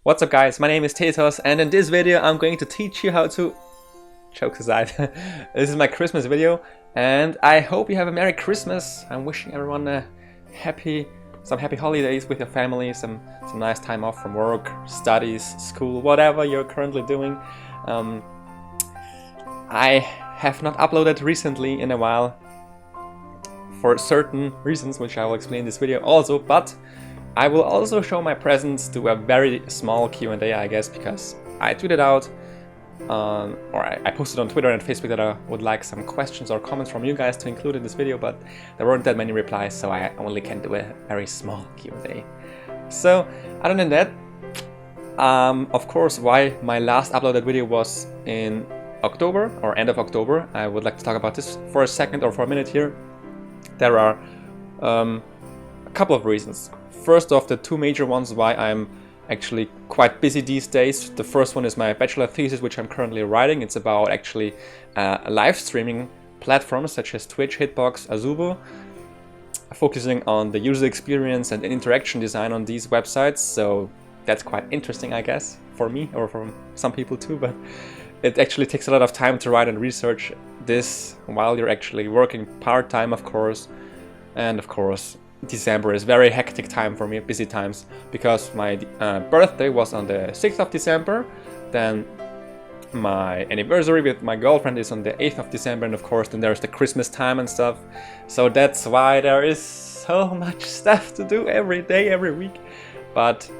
What's up guys, my name is Tetos and in this video I'm going to teach you how to... Jokes aside, this is my Christmas video and I hope you have a Merry Christmas. I'm wishing everyone some happy holidays with your family, some nice time off from work, studies, school, whatever you're currently doing. I have not uploaded recently in a while for certain reasons which I will explain in this video also, but I will also show my presence to a very small Q&A, I guess, because I tweeted out, or I posted on Twitter and Facebook that I would like some questions or comments from you guys to include in this video, but there weren't that many replies, so I only can do a very small Q&A. So, other than that, of course, why my last uploaded video was in October, or end of October, I would like to talk about this for a second or for a minute here. There are a couple of reasons. First off, the two major ones why I'm actually quite busy these days. The first one is my bachelor thesis, which I'm currently writing. It's about actually live streaming platforms such as Twitch, Hitbox, Azubo, focusing on the user experience and interaction design on these websites. So that's quite interesting, I guess, for me or for some people too, but it actually takes a lot of time to write and research this while you're actually working part-time, of course. And of course, December is very hectic time for me, busy times, because my birthday was on the 6th of December, then my anniversary with my girlfriend is on the 8th of December, and of course then there's the Christmas time and stuff. So that's why there is so much stuff to do every day, every week. But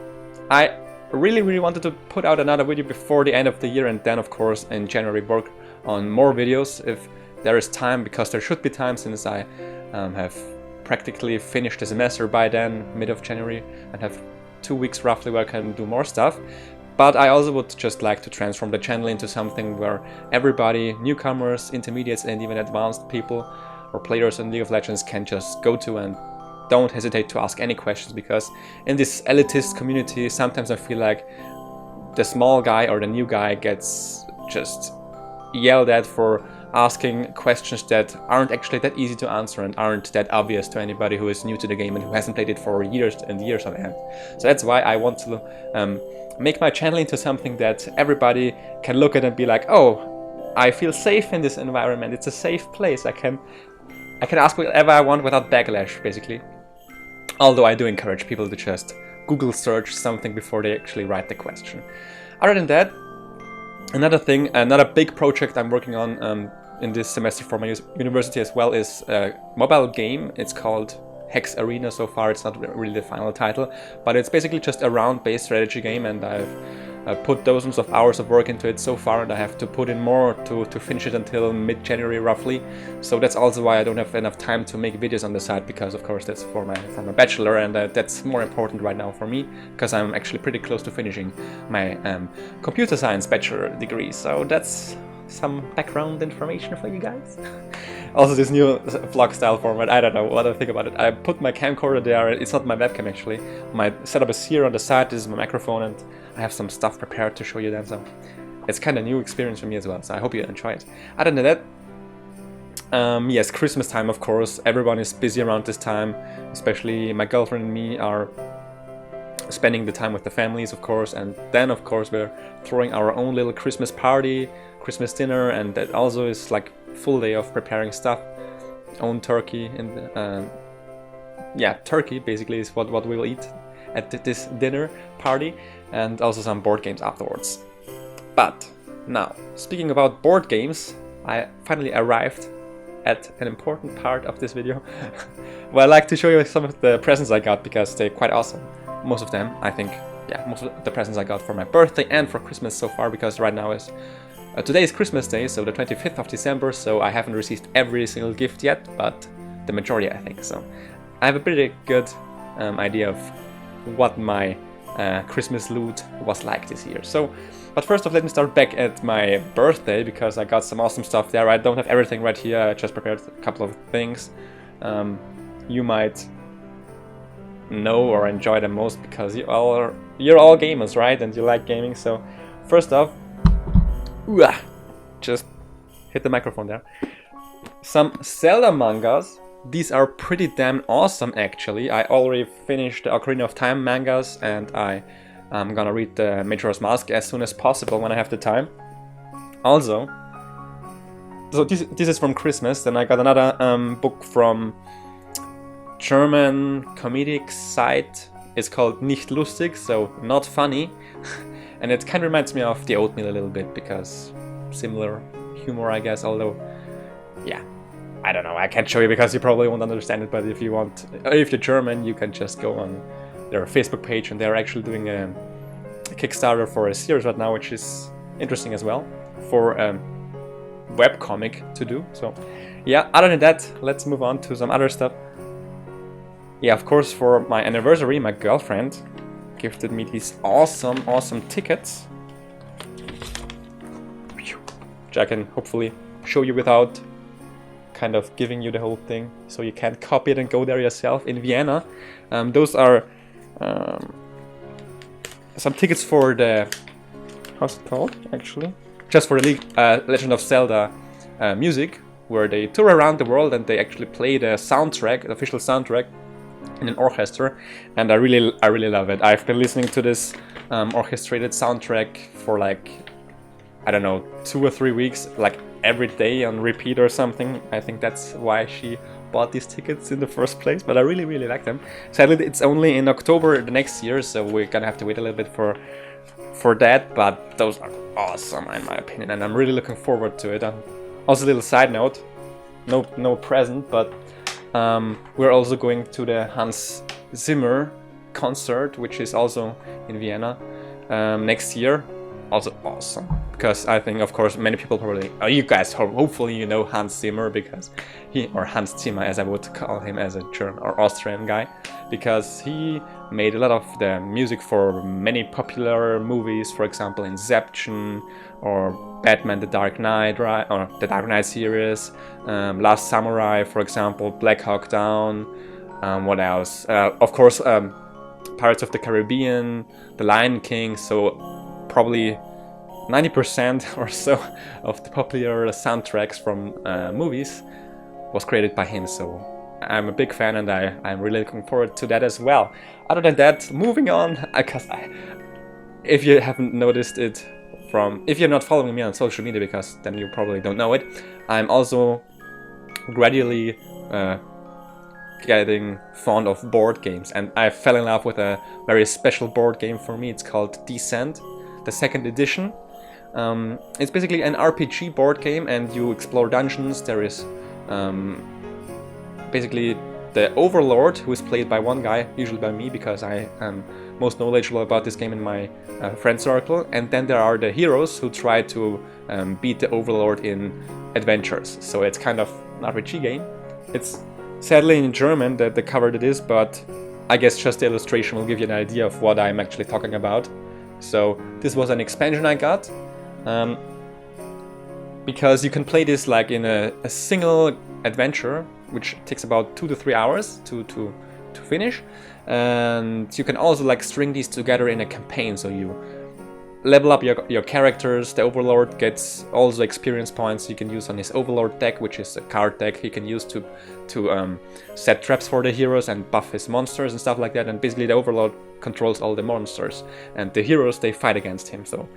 I really wanted to put out another video before the end of the year, and then of course in January work on more videos if there is time, because there should be time since I have practically finished the semester by then, mid of January, and have 2 weeks roughly where I can do more stuff. But I also would just like to transform the channel into something where everybody, newcomers, intermediates, and even advanced people or players in League of Legends can just go to and don't hesitate to ask any questions, because in this elitist community sometimes I feel like the small guy or the new guy gets just yelled at for asking questions that aren't actually that easy to answer and aren't that obvious to anybody who is new to the game and who hasn't played it for years and years on end. So that's why I want to make my channel into something that everybody can look at and be like, oh, I feel safe in this environment, it's a safe place, I can ask whatever I want without backlash, basically. Although I do encourage people to just Google search something before they actually write the question. Other than that, another big project I'm working on in this semester for my university as well is a mobile game. It's called Hex Arena so far. It's not really the final title, but it's basically just a round-based strategy game, and I've put dozens of hours of work into it so far, and I have to put in more to finish it until mid-January roughly. So that's also why I don't have enough time to make videos on the side, because of course that's for my bachelor, and that's more important right now for me, because I'm actually pretty close to finishing my computer science bachelor degree. So that's some background information for you guys. Also, this new vlog style format, I don't know what I think about it. I put my camcorder there. It's not my webcam actually. My setup is here on the side. This is my microphone, and I have some stuff prepared to show you then. So it's kind of new experience for me as well. So I hope you enjoy it. Other than that, yes, Christmas time, of course. Everyone is busy around this time. Especially my girlfriend and me are spending the time with the families, of course. And then, of course, we're throwing our own little Christmas party, Christmas dinner, and that also is like full day of preparing stuff. Own turkey, and yeah, turkey basically is what we will eat at this dinner party, and also some board games afterwards. But now, speaking about board games, I finally arrived at an important part of this video where I like to show you some of the presents I got, because they're quite awesome. Most of them, I think, yeah, most of the presents I got for my birthday and for Christmas so far, because right now is today is Christmas Day, so the 25th of December, so I haven't received every single gift yet, but the majority, I think. So I have a pretty good idea of what my Christmas loot was like this year. So, but first off, let me start back at my birthday, because I got some awesome stuff there. I don't have everything right here, I just prepared a couple of things. You might know or enjoy them most because you're all gamers, right? And you like gaming. So first off, just hit the microphone there. Some Zelda mangas. These are pretty damn awesome actually. I already finished the Ocarina of Time mangas, and I I'm gonna read the Majora's Mask as soon as possible when I have the time. Also, so this is from Christmas. Then I got another book from German comedic site. It's called Nicht lustig, so not funny. And it kind of reminds me of The Oatmeal a little bit, because similar humor, I guess, although, yeah, I don't know, I can't show you because you probably won't understand it, but if you want, if you're German, you can just go on their Facebook page, and they're actually doing a Kickstarter for a series right now, which is interesting as well, for a webcomic to do. So yeah, other than that, let's move on to some other stuff. Yeah, of course, for my anniversary, my girlfriend gifted me these awesome tickets, which I can hopefully show you without kind of giving you the whole thing, so you can copy it and go there yourself in Vienna. Those are some tickets for the, how's it called actually? Just for the Legend of Zelda music, where they tour around the world and they actually play the soundtrack, the official soundtrack, in an orchestra, and I really love it. I've been listening to this orchestrated soundtrack for like, I don't know, 2 or 3 weeks, like every day on repeat or something. I think that's why she bought these tickets in the first place, but I really like them. Sadly, it's only in October the next year, so we're gonna have to wait a little bit for that, but those are awesome in my opinion, and I'm really looking forward to it. Also, a little side note, no present, but we're also going to the Hans Zimmer concert, which is also in Vienna next year. Also awesome, because I think, of course, many people probably, you guys, hopefully you know Hans Zimmer, because he, or Hans Zimmer as I would call him as a German or Austrian guy, because he made a lot of the music for many popular movies, for example Inception, or Batman The Dark Knight, right? Or the Dark Knight series, Last Samurai, for example, Black Hawk Down, what else? Of course, Pirates of the Caribbean, The Lion King, so probably 90% or so of the popular soundtracks from movies was created by him, so I'm a big fan, and I'm really looking forward to that as well. Other than that, moving on, because if you haven't noticed it, if you're not following me on social media, because then you probably don't know it, I'm also gradually getting fond of board games, and I fell in love with a very special board game for me. It's called Descent, the second edition. It's basically an RPG board game, and you explore dungeons. There is basically the Overlord, who is played by one guy, usually by me, because I am most knowledgeable about this game in my friend circle, and then there are the heroes who try to beat the Overlord in adventures. So it's kind of an RPG game. It's sadly in German, the cover that is, but I guess just the illustration will give you an idea of what I'm actually talking about. So this was an expansion I got, because you can play this like in a single adventure, which takes about 2 to 3 hours to finish, and you can also like string these together in a campaign. So you level up your characters. The Overlord gets also experience points you can use on his Overlord deck, which is a card deck he can use to set traps for the heroes and buff his monsters and stuff like that. And basically the Overlord controls all the monsters, and the heroes, they fight against him. So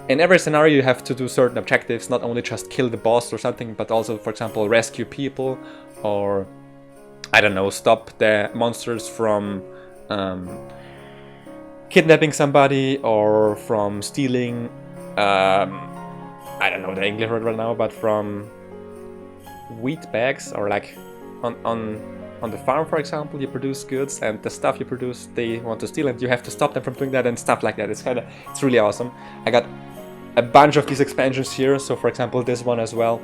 in every scenario you have to do certain objectives, not only just kill the boss or something, but also, for example, rescue people, or I don't know, stop the monsters from kidnapping somebody, or from stealing, I don't know the English word right now, but from wheat bags, or like on the farm, for example, you produce goods, and the stuff you produce they want to steal, and you have to stop them from doing that and stuff like that. It's really awesome. I got a bunch of these expansions here, so for example this one as well,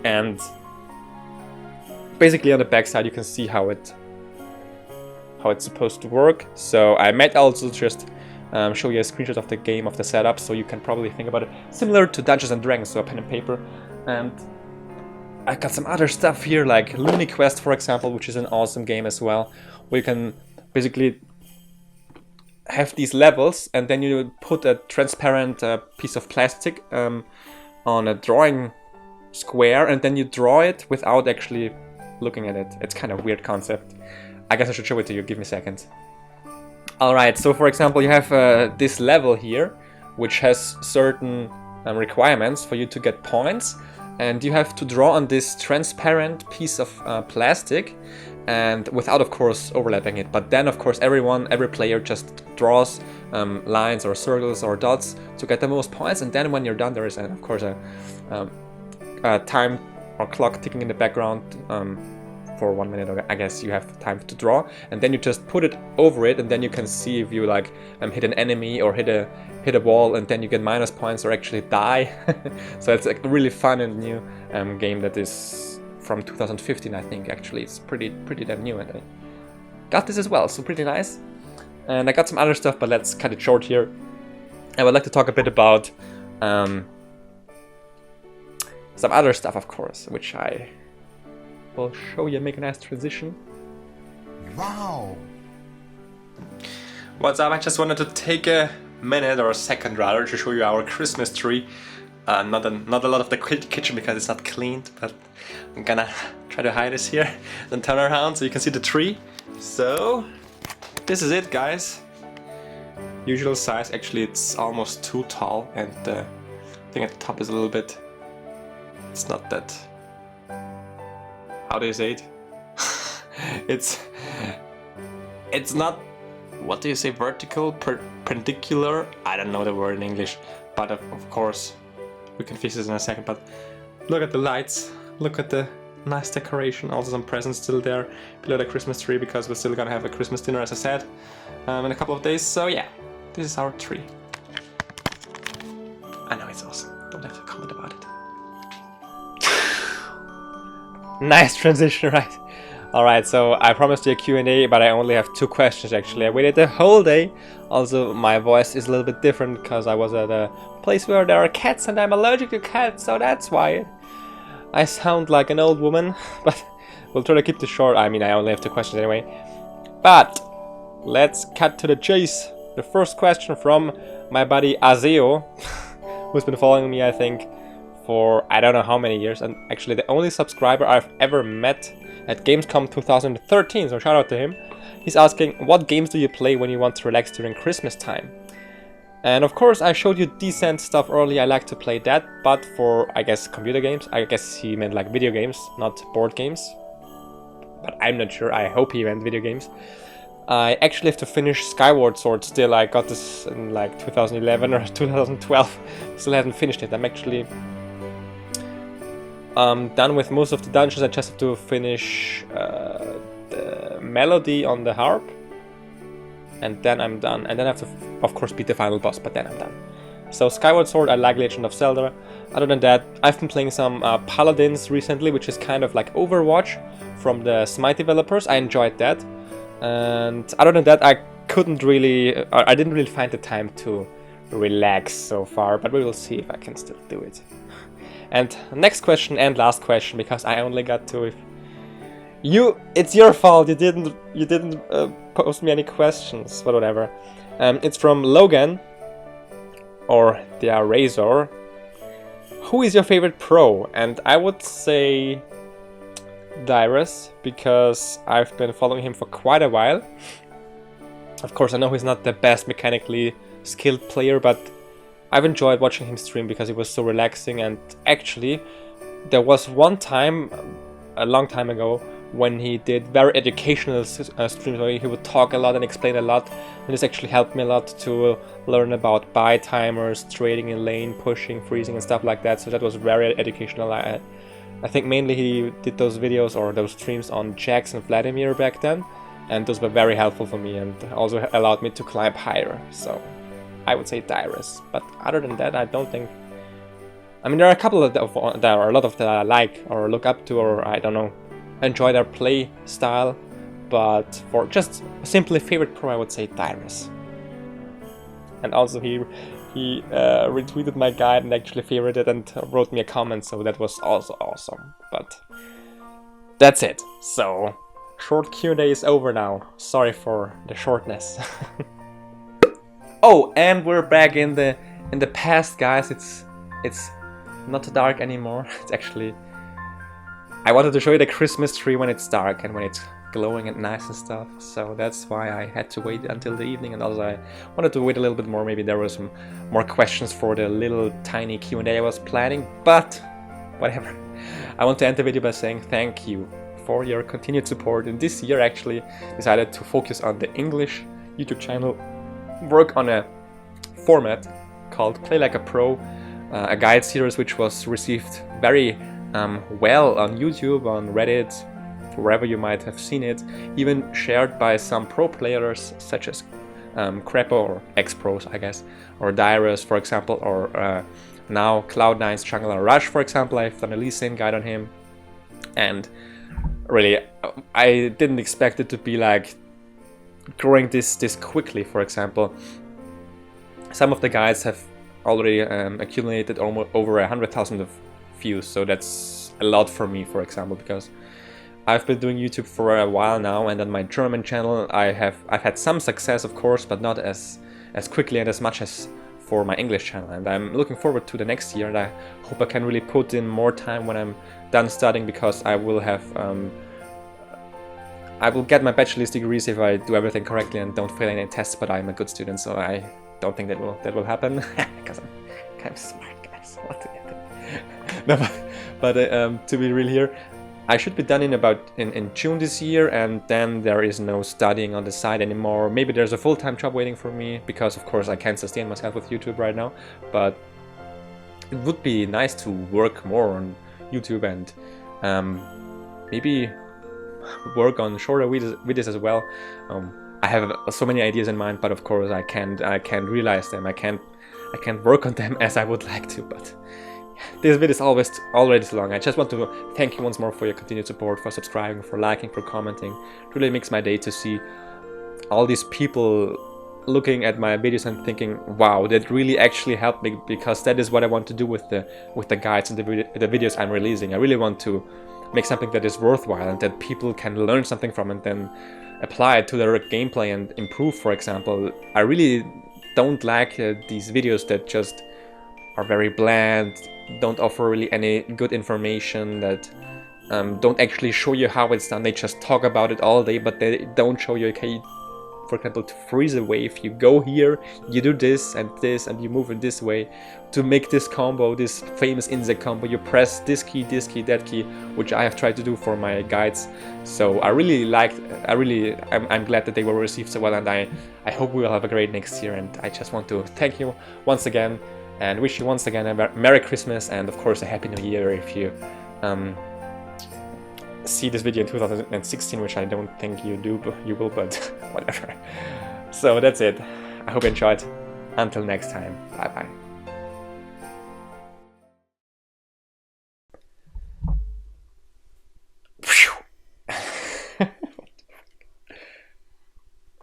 and basically on the back side you can see how it's supposed to work. So I might also just show you a screenshot of the game, of the setup, so you can probably think about it similar to Dungeons and Dragons, so a pen and paper. And I got some other stuff here, like Looney Quest, for example, which is an awesome game as well, where you can basically have these levels, and then you put a transparent piece of plastic on a drawing square, and then you draw it without actually looking at it. It's kind of a weird concept. I guess I should show it to you. Give me a second. Alright, so for example, you have this level here, which has certain requirements for you to get points, and you have to draw on this transparent piece of plastic, and without, of course, overlapping it. But then, of course, every player just draws lines or circles or dots to get the most points, and then when you're done, there is, of course, a time or clock ticking in the background for 1 minute, or I guess you have time to draw, and then you just put it over it, and then you can see if you like hit an enemy or hit a wall, and then you get minus points or actually die. So it's a really fun and new game that is from 2015, I think. Actually, it's pretty damn new, and I got this as well, so pretty nice. And I got some other stuff, but let's cut it short here. I would like to talk a bit about some other stuff, of course, which I will show you, make a nice transition. Wow! What's up? I just wanted to take a minute, or a second rather, to show you our Christmas tree. Not a lot of the kitchen because it's not cleaned, but I'm gonna try to hide this here and turn around so you can see the tree. So this is it, guys. Usual size. Actually, it's almost too tall, and the thing at the top is a little bit. It's not that. How do you say it? It's not. What do you say? Vertical, perpendicular? I don't know the word in English, but of course we can fix this in a second. But look at the lights. Look at the nice decoration. Also some presents still there below the Christmas tree, because we're still gonna have a Christmas dinner, as I said, in a couple of days. So yeah, this is our tree. I know it's awesome. Don't have to comment about it. Nice transition, right? Alright, so I promised you a Q&A, but I only have 2 questions actually. I waited the whole day. Also, my voice is a little bit different because I was at a place where there are cats and I'm allergic to cats, so that's why I sound like an old woman. But we'll try to keep this short. I mean, I only have 2 questions anyway. But let's cut to the chase. The first question from my buddy Azeo, who's been following me, I think, for I don't know how many years, and actually the only subscriber I've ever met at Gamescom 2013, so shout out to him. He's asking, what games do you play when you want to relax during Christmas time? And of course I showed you decent stuff earlier. I like to play that, but for, I guess, computer games. I guess he meant like video games, not board games, but I'm not sure. I hope he meant video games. I actually have to finish Skyward Sword still. I got this in like 2011 or 2012. Still haven't finished it. I'm actually done with most of the dungeons. I just have to finish the melody on the harp, and then I'm done. And then I have to, of course, beat the final boss, but then I'm done. So Skyward Sword, I like Legend of Zelda. Other than that, I've been playing some Paladins recently, which is kind of like Overwatch from the Smite developers. I enjoyed that. And other than that, I didn't really find the time to relax so far, but we will see if I can still do it. And next question and last question, because I only got 2. It's your fault. You didn't post me any questions, but whatever. It's from Logan, or the Razor. Who is your favorite pro? And I would say Dyrus, because I've been following him for quite a while. Of course, I know he's not the best mechanically skilled player, but I've enjoyed watching him stream because it was so relaxing. And actually, there was one time, a long time ago, when he did very educational streams where he would talk a lot and explain a lot. And this actually helped me a lot to learn about buy timers, trading in lane, pushing, freezing, and stuff like that. So that was very educational. I think mainly he did those videos or those streams on Jax and Vladimir back then. And those were very helpful for me and also allowed me to climb higher. So I would say Dyrus, but other than that, I don't think. I mean, there are a couple of there are a lot of that I like or look up to, or I don't know, enjoy their play style. But for just simply favorite pro, I would say Dyrus. And also he retweeted my guide and actually favorited it and wrote me a comment, so that was also awesome. But that's it. So short Q&A is over now. Sorry for the shortness. Oh, and we're back in the past, guys. It's not dark anymore. It's actually, I wanted to show you the Christmas tree when it's dark and when it's glowing and nice and stuff, so that's why I had to wait until the evening, and also I wanted to wait a little bit more. Maybe there were some more questions for the little tiny Q&A I was planning, but whatever. I want to end the video by saying thank you for your continued support. And this year actually decided to focus on the English YouTube channel, work on a format called Play Like a Pro, a guide series which was received very well on YouTube, on Reddit, wherever you might have seen it, even shared by some pro players such as Crepo or X-Pros, I guess, or Dyrus, for example, or now Cloud9's Jungler Rush, for example. I've done a Lee Sin guide on him, and really, I didn't expect it to be like growing this quickly. For example, some of the guides have already accumulated almost over 100,000 of views, so that's a lot for me, for example, because I've been doing YouTube for a while now, and on my German channel I've had some success, of course, but not as quickly and as much as for my English channel. And I'm looking forward to the next year, and I hope I can really put in more time when I'm done studying, because I will have I will get my bachelor's degrees if I do everything correctly and don't fail any tests. But I'm a good student, so I don't think that will happen because I'm kind of smart, guys. What do you think? No, but to be real here, I should be done in June this year, and then there is no studying on the side anymore. Maybe there's a full-time job waiting for me, because of course I can't sustain myself with YouTube right now, but it would be nice to work more on YouTube and maybe work on shorter videos as well. I have so many ideas in mind, but of course I can't realize them. I can't work on them as I would like to, but this video is already too long. I just want to thank you once more for your continued support, for subscribing, for liking, for commenting. It really makes my day to see all these people looking at my videos and thinking, wow, that really actually helped me, because that is what I want to do with the guides and the videos I'm releasing. I really want to make something that is worthwhile and that people can learn something from and then apply it to their gameplay and improve, for example. I really don't like these videos that just are very bland, don't offer really any good information, that don't actually show you how it's done. They just talk about it all day, but they don't show you, okay, for example, to freeze a wave, you go here, you do this, and you move in this way. To make this combo, this famous insect combo, you press this key, that key, which I have tried to do for my guides. So I really liked, I'm glad that they were received so well, and I hope we will have a great next year. And I just want to thank you once again, and wish you once again a Merry Christmas, and of course a Happy New Year if you see this video in 2016, which I don't think you will, but whatever. So that's it. I hope you enjoyed. Until next time, bye bye.